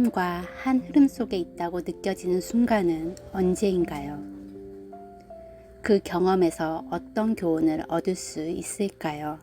삶과 한 흐름 속에 있다고 느껴지는 순간은 언제인가요? 그 경험에서 어떤 교훈을 얻을 수 있을까요?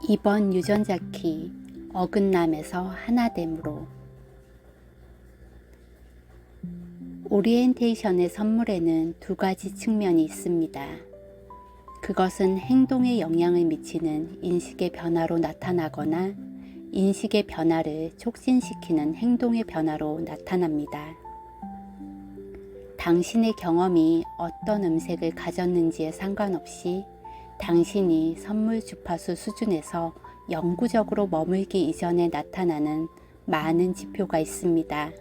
이번 유전자 키 어긋남에서 하나됨으로. 오리엔테이션의 선물에는 두 가지 측면이 있습니다. 그것은 행동에 영향을 미치는 인식의 변화로 나타나거나 인식의 변화를 촉진시키는 행동의 변화로 나타납니다. 당신의 경험이 어떤 음색을 가졌는지에 상관없이 당신이 선물 주파수 수준에서 영구적으로 머물기 이전에 나타나는 많은 지표가 있습니다.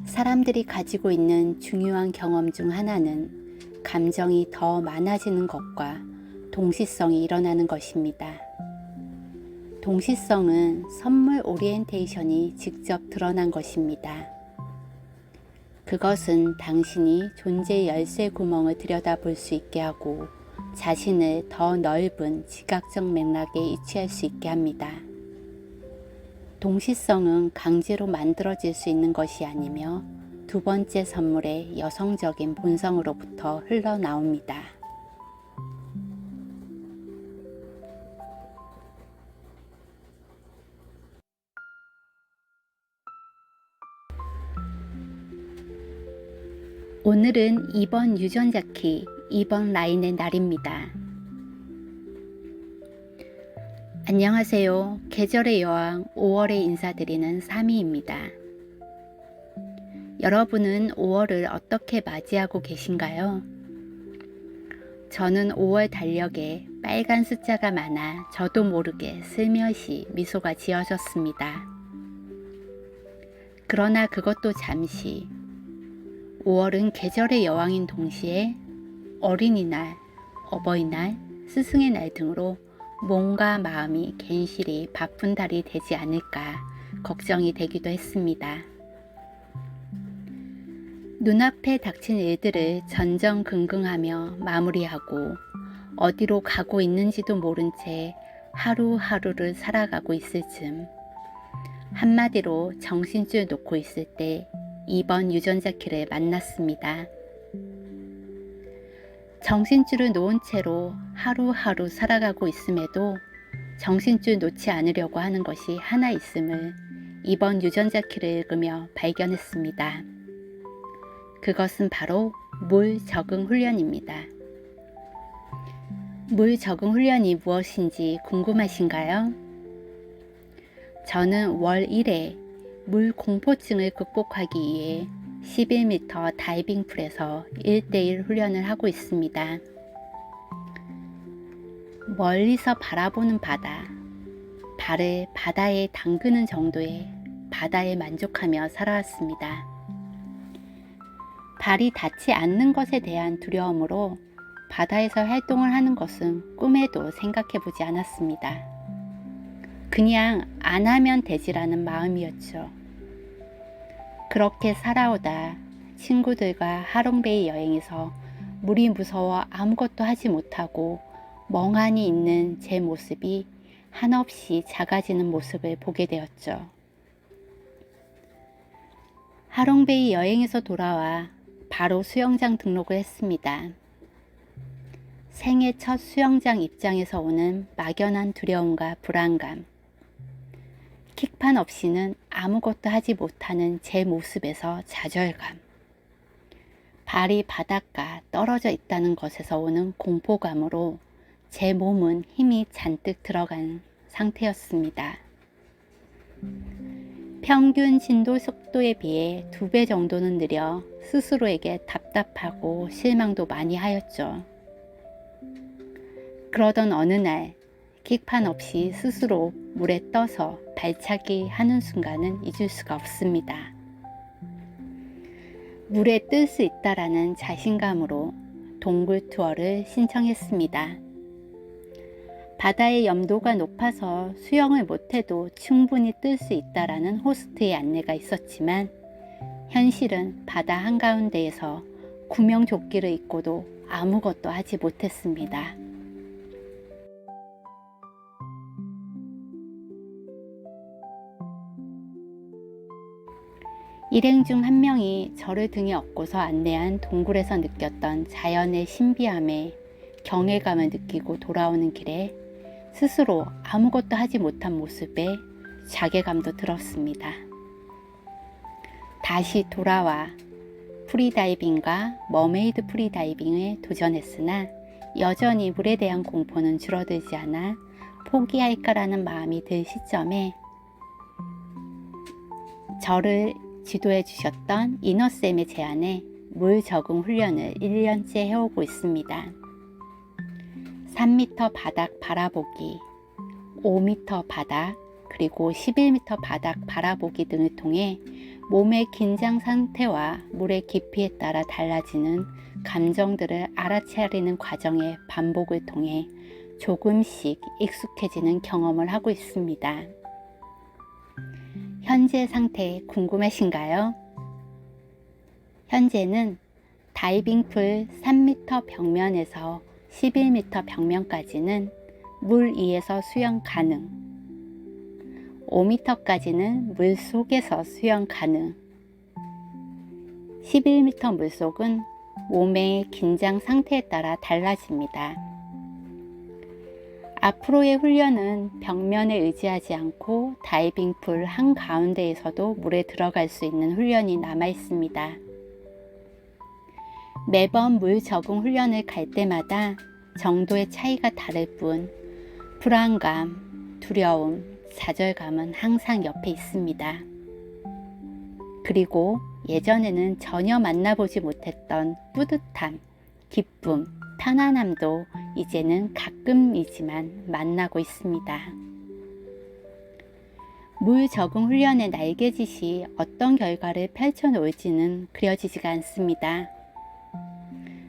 사람들이 가지고 있는 중요한 경험 중 하나는 감정이 더 많아지는 것과 동시성이 일어나는 것입니다. 동시성은 선물 오리엔테이션이 직접 드러난 것입니다. 그것은 당신이 존재의 열쇠 구멍을 들여다볼 수 있게 하고 자신을 더 넓은 지각적 맥락에 이취할 수 있게 합니다. 동시성은 강제로 만들어질 수 있는 것이 아니며 두 번째 선물의 여성적인 본성으로부터 흘러나옵니다. 오늘은 2번 유전자 키 2번 라인의 날입니다. 안녕하세요. 계절의 여왕 5월에 인사드리는 사미입니다. 여러분은 5월을 어떻게 맞이하고 계신가요? 저는 5월 달력에 빨간 숫자가 많아 저도 모르게 슬며시 미소가 지어졌습니다. 그러나 그것도 잠시. 5월은 계절의 여왕인 동시에 어린이날, 어버이날, 스승의 날 등으로 몸과 마음이 괜시리 바쁜 달이 되지 않을까 걱정이 되기도 했습니다. 눈앞에 닥친 일들을 전전긍긍하며 마무리하고 어디로 가고 있는지도 모른 채 하루하루를 살아가고 있을 즈음, 한마디로 정신줄 놓고 있을 때 2번 유전자 키를 만났습니다. 정신줄을 놓은 채로 하루하루 살아가고 있음에도 정신줄 놓지 않으려고 하는 것이 하나 있음을 2번 유전자 키를 읽으며 발견했습니다. 그것은 바로 물 적응 훈련입니다. 물 적응 훈련이 무엇인지 궁금하신가요? 저는 월 1회 물 공포증을 극복하기 위해 11m 다이빙 풀에서 1대1 훈련을 하고 있습니다. 멀리서 바라보는 바다, 발을 바다에 담그는 정도의 바다에 만족하며 살아왔습니다. 발이 닿지 않는 것에 대한 두려움으로 바다에서 활동을 하는 것은 꿈에도 생각해 보지 않았습니다. 그냥 안 하면 되지라는 마음이었죠. 그렇게 살아오다 친구들과 하롱베이 여행에서 물이 무서워 아무것도 하지 못하고 멍하니 있는 제 모습이 한없이 작아지는 모습을 보게 되었죠. 하롱베이 여행에서 돌아와 바로 수영장 등록을 했습니다. 생애 첫 수영장 입장에서 오는 막연한 두려움과 불안감, 킥판 없이는 아무것도 하지 못하는 제 모습에서 좌절감, 발이 바닷가 떨어져 있다는 것에서 오는 공포감으로 제 몸은 힘이 잔뜩 들어간 상태였습니다. 평균 진도 속도에 비해 2배 정도는 느려 스스로에게 답답하고 실망도 많이 하였죠. 그러던 어느 날 킥판 없이 스스로 물에 떠서 발차기 하는 순간은 잊을 수가 없습니다. 물에 뜰 수 있다라는 자신감으로 동굴 투어를 신청했습니다. 바다의 염도가 높아서 수영을 못해도 충분히 뜰 수 있다라는 호스트의 안내가 있었지만 현실은 바다 한가운데에서 구명조끼를 입고도 아무것도 하지 못했습니다. 일행 중 한 명이 저를 등에 업고서 안내한 동굴에서 느꼈던 자연의 신비함에 경외감을 느끼고 돌아오는 길에 스스로 아무것도 하지 못한 모습에 자괴감도 들었습니다. 다시 돌아와 프리다이빙과 머메이드 프리다이빙에 도전했으나 여전히 물에 대한 공포는 줄어들지 않아 포기할까라는 마음이 들 시점에 저를 지도해 주셨던 이너쌤의 제안에 물 적응 훈련을 1년째 해오고 있습니다. 3m 바닥 바라보기, 5m 바닥, 그리고 11m 바닥 바라보기 등을 통해 몸의 긴장 상태와 물의 깊이에 따라 달라지는 감정들을 알아차리는 과정의 반복을 통해 조금씩 익숙해지는 경험을 하고 있습니다. 현재 상태 궁금하신가요? 현재는 다이빙풀 3m 벽면에서 11m 벽면까지는 물 위에서 수영 가능, 5m까지는 물 속에서 수영 가능, 11m 물속은 몸의 긴장 상태에 따라 달라집니다. 앞으로의 훈련은 벽면에 의지하지 않고 다이빙풀 한가운데에서도 물에 들어갈 수 있는 훈련이 남아 있습니다. 매번 물 적응 훈련을 갈 때마다 정도의 차이가 다를 뿐 불안감, 두려움, 좌절감은 항상 옆에 있습니다. 그리고 예전에는 전혀 만나보지 못했던 뿌듯함, 기쁨, 편안함도 이제는 가끔이지만 만나고 있습니다. 물 적응 훈련의 날개짓이 어떤 결과를 펼쳐놓을지는 그려지지가 않습니다.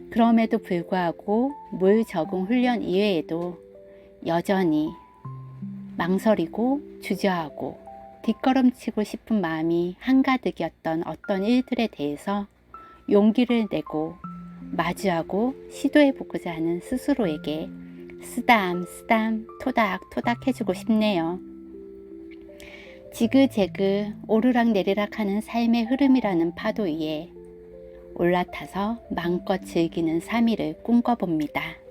그럼에도 불구하고 물 적응 훈련 이외에도 여전히 망설이고 주저하고 뒷걸음치고 싶은 마음이 한가득이었던 어떤 일들에 대해서 용기를 내고 마주하고 시도해보고자 하는 스스로에게 쓰담쓰담 토닥토닥 해주고 싶네요. 지그재그 오르락내리락 하는 삶의 흐름이라는 파도 위에 올라타서 마음껏 즐기는 3일을 꿈꿔봅니다.